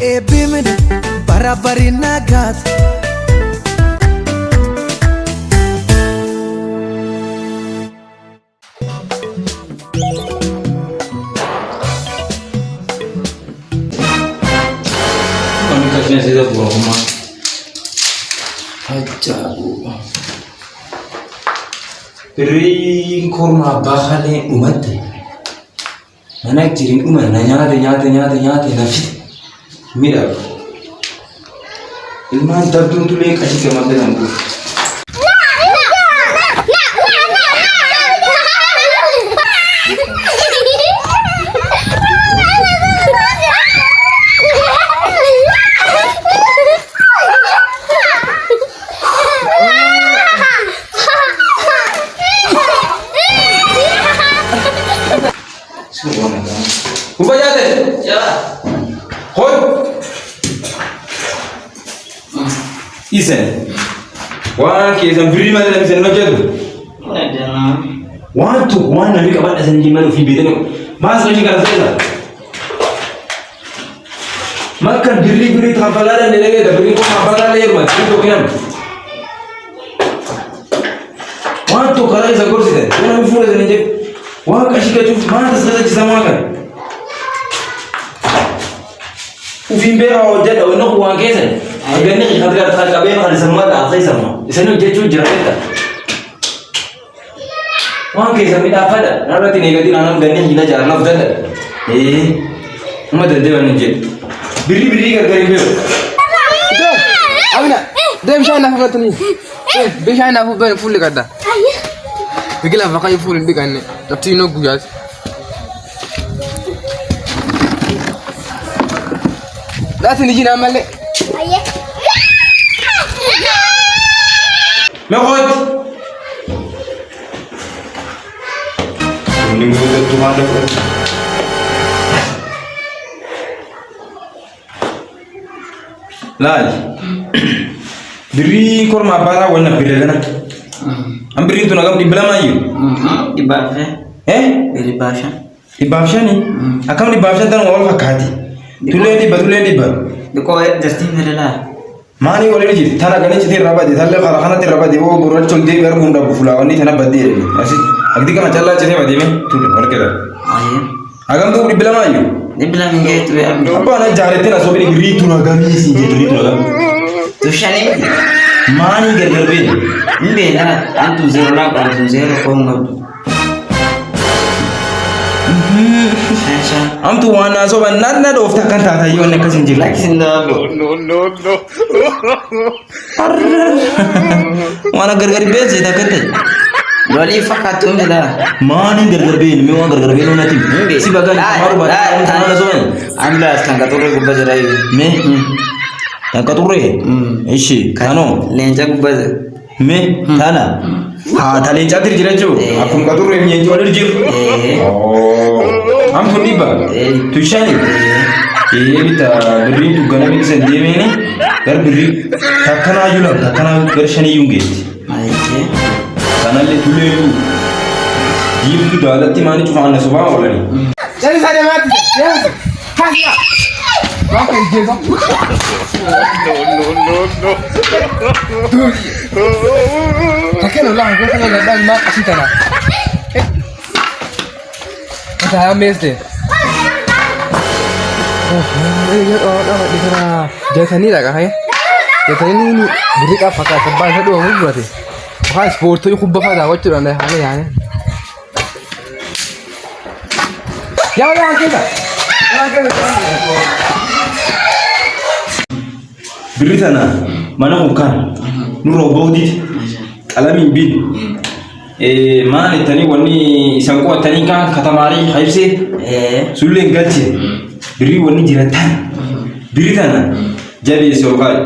Ebimin barabari nagat. Kami kasihnya sudah buang rumah. Ajabu. Beri korma bahane umat. Anak jirin umat nanya nafit. Mira. Ilman tabdun tule kasih kemana nampu. Ubah jate. Ya. Hoi. Isen. Wah, kita beri mana dan sen lojatu. Ada Wah tu, wah nabi kapan sen gimana fi bidana. Mas lagi kan saya. Maka beri thafalara nilai dah beri ko thafalara yer mat itu kiam. Wah tu kalau saya kursi deh. Mana mufura dan je. Wah kasih kaju mana saya sama kan. وفي بيرة وجد أو نقوة كذا أجل نقي خدر كبير هذا سماه أخي سماه إسنو جتشو جرافة وان كذا ميدا فدا نرى تيجي كذي نانم غني هنا جارنا فدا ما تدري ونجي بيري كذي بيو أبينا ده مش أنا فكرتني بيش أنا فول كذا بيجي فكاي فول بيجاني تبتينو جوجاز لا تنجي نعمل لك ما خد نقول لك ما دفع لا beri korma bara wala biregana am beri tu nagam di belama yu di bahasa dari bahasa di babsha ni akam di babsha tan wal fakati tule di ba di kau justin adalah mani wala ni thana gani chi raba di thalle khara khana ti raba di wo burwat chol di gar gunda bufula wani thana baddi re asi agdi kana challa chi badi me tule wala keda ayah agam tu di belama yu dia bilang enggak itu ya apa na jare tena so beri ri tu nagami si je ri tu nagam tu shani mani gar be ini lah antu zero lah antu zero kau nggak am tu wana so ban nan na do ta kan ta yi wannan kasin jira lagi senda no wana gargar be je ta kante wali fakat tu dah mani gargar be me wana gargar be no nati si bagan maru ba ta so ban ambil tangga tu aku baca lagi me ta ka turre ishi kano lenja aku baca me tana ha tale chatir jira jo akun ka turre nyen jo jir am tu niba tu shani bita beri tu gana bi sen de mene gar beri takana yula takana gar shani yunge ayah kana le tule tu jib tu dalati mani chufana suba wala ni jadi saya mati ya kasih oke jadi kakek ulang gue kalau nggak mak kasih tanah saya mes deh di sana jasa ni tak kah ya jasa ini beri apa kah sebab saya dua minggu berarti kah sport tu aku bawa dah wajib anda hal yang kita beri sana mana bukan nuro bodi alamin bin mana tani wani sangko tani kan katamari haibse sulen gachi beri wani jiratan beri sana jadi sokai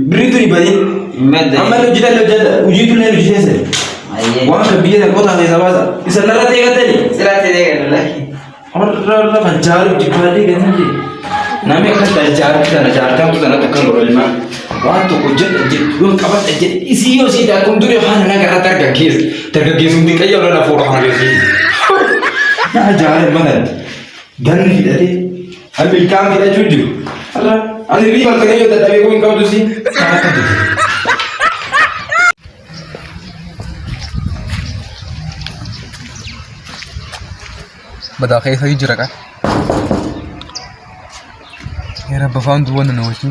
beri tu di badi amal lo uji tu le jese wah kebiasa kota ni sahaja isana rati katani silati deh lagi orang fajar di badi katani nami akan fajar kita fajar tu sana takkan berlima waktu kujen gue kapan aja isi yo sih dah kuntur yo hana negara tergagis mungkin kayak orang nak foto hana sih nah jangan mana dan dari Ambil kami dah jujur. Alah, ani rival kan yo tadi aku kau tu sih. بدأ خير يجرك يا رب فهمت وانا نوشي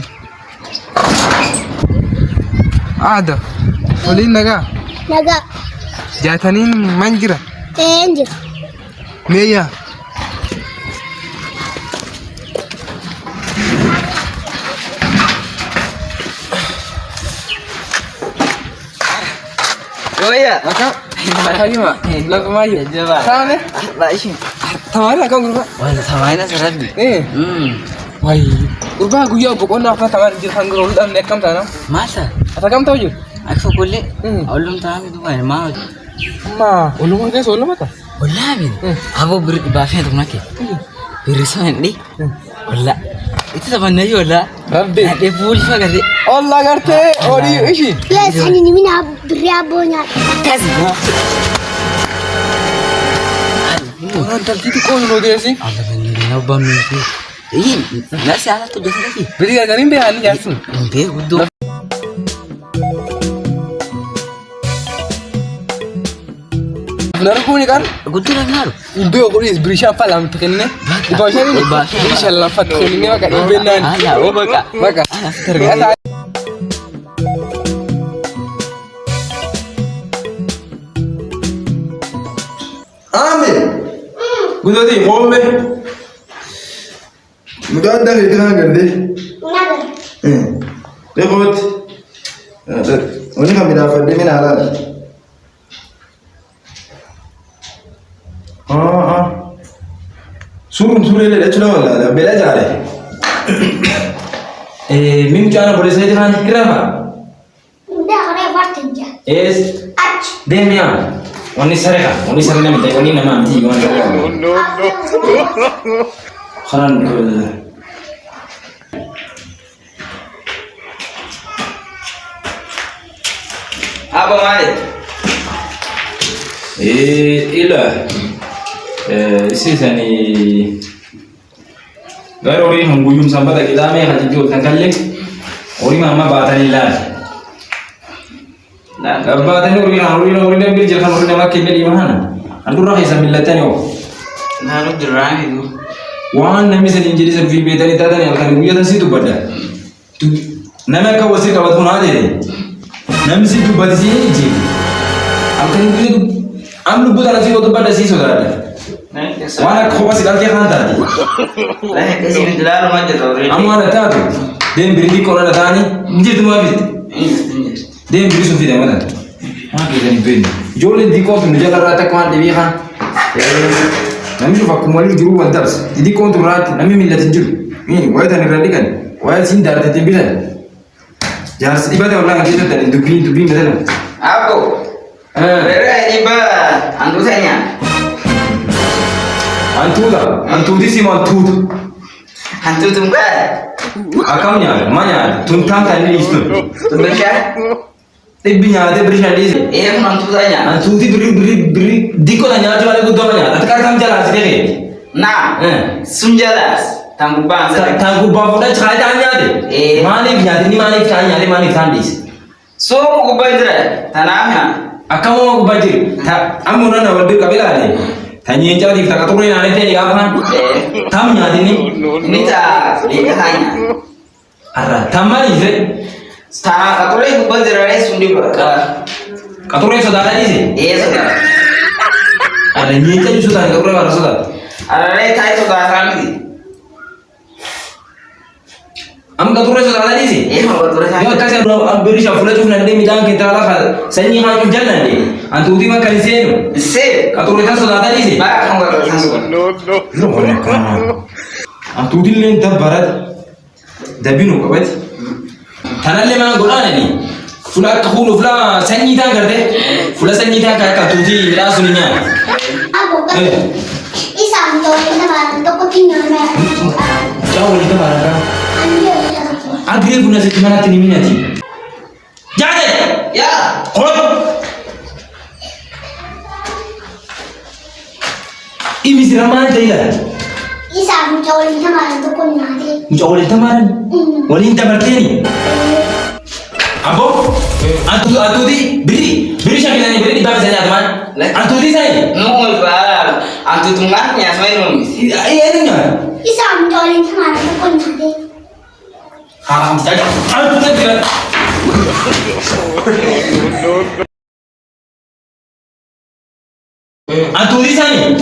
عادة ولين نجا Naga. جاتنين منجرة Angel. مية Oh iya. Maka Makanya mak, belakang mayu. Coba. Sana, Tak isi. tamara kau kurba. Wah, sama ini serat nih. Wai, kurba aku ya pokoknya apa tamar jirhan guru dan nekam sana. Masa? Apa kamu tahu je? Aku kulit. Ulum tahu itu kan mau. Ma, ulung kan solo mata. Ulah bin. Aku beri bahasa untuk nak. Beri sana ni. Ulah. Itu sama naya ulah. Rabbi. Dia full juga kan. Allah garte, ori ishi. Yes, hani ni mina beriabonya. Kasih. Orang terkiti kau lo dia sih. Allah benar nabam itu. Ini nasi alat tu dah lagi. Beri kan ini behan jasun. Be udah. Benar aku ni kan? Gudu lagi naruh. Ibu aku ni beri siapa lam terkene. Di bawah ni. Beri siapa lam fat kau ni maka ibenan. Ya, oh baka. Maka terbiasa. Amin. Gudo di hombe. Mudah dah itu kan gede. Naga. Dekot. Ini kami dapat di mana lah? Surun surele dah cula wala, bela jare. Mim cana boleh saya jangan kira apa? Udah kare wartenya. Es Ach. Demian. Wani sareka nama teh, wani nama anti wani. No. Karan Apa mai? Ila. Sisa ni. Garo ori hanguyum sampai tak kita me haji jual tangkalle. Ori mama batani lah. Nah, batani ori dah bil jalan ori nama kene di mana? Antu rahi sambilatan yo. Naruh derang itu. Wan nami sedin jadi sebi betani tata ni akan guya tan situ pada. Tu nama kau wasir kau pun ada ni. Nami situ pada sini je. Akan guya tu am lu bukan nasi kau tu pada sini saudara. Wana kau pasti kaki hantar. Lah kasi menjelar macam tu. Amu ada tahu. Dem beri kau ada tani. Jadi tu mabit. Dem beri sufi dah mana? Kita ni beri. Joleh di kau tu menjaga rata kau ada biar. Nami tu fakku mali juru bantas. Jadi kau tu rat. Nami milah tinju. Ini wajah tani radikan. Wajah sini darah tembilan. Jangan ibadah orang kita tadi dubi betul. Aku. Berai ni ba. Antu saya. Antu di sini antu. Hantu tunggu. Akamnya, mana? Tuntang tadi itu. Tunggu siapa? Tibinya ada beri di sini. Aku hantu saya. Antu di beri. Diko tanya cuma aku doanya. Tapi kan jalan sendiri. Nah. Sunjalas. Tangguh bangsa. Tangguh bangsa cakap tanya deh. Mana ni mana tanya, mana tandis. So aku baca tanahnya. Akamu aku baca. Amu nana waktu kabila ni. Tanya yang jadi kita katakan nana tadi apa kan? Tamnya ni. Ini tak lihat hanya. Arah, tamani je. Sekarang katakan aku baca rai sundi berkah. Katakan saudara ni je. Saudara. Ada ni je saudara. Katakan ada saudara. Ada rai thai saudara kami. Am katakan saudara ni je. Betul saja. Yo kasih beri syafula tu nanti minta kita lah. Saya ni hanya jalan ni. Antu di mana kalian? Se. Katakan saudara ni je. Ba kamu kalau sanggup. No boleh kan. Antu di lain dah barat. Dah binu kawat. Tanah lema golana ni. Fula kahulu fula sanyi dah kerja. Fula sanyi dah kaya tu di rasulinya. Aku kan. Isam tu kita baru tu kucingnya ni. Jauh ni kemana kan? Anjir. Agri guna sekiman hati ni minati. Jadi. Ya. Kau. Ini siraman dia. Isam tu kita baru tu mucaa waliin tamaaran waliin dabarteeni. Abo antuuti biri shakkisanii biri dhibbaa bisanii atumaan antuuti sanii. Nungul bal, antu tunganya semuanya. Iya itu nyawa. Isang tolong kemana tuh pun nanti. Haram saja. Antuuti tidak. Antuuti sanii.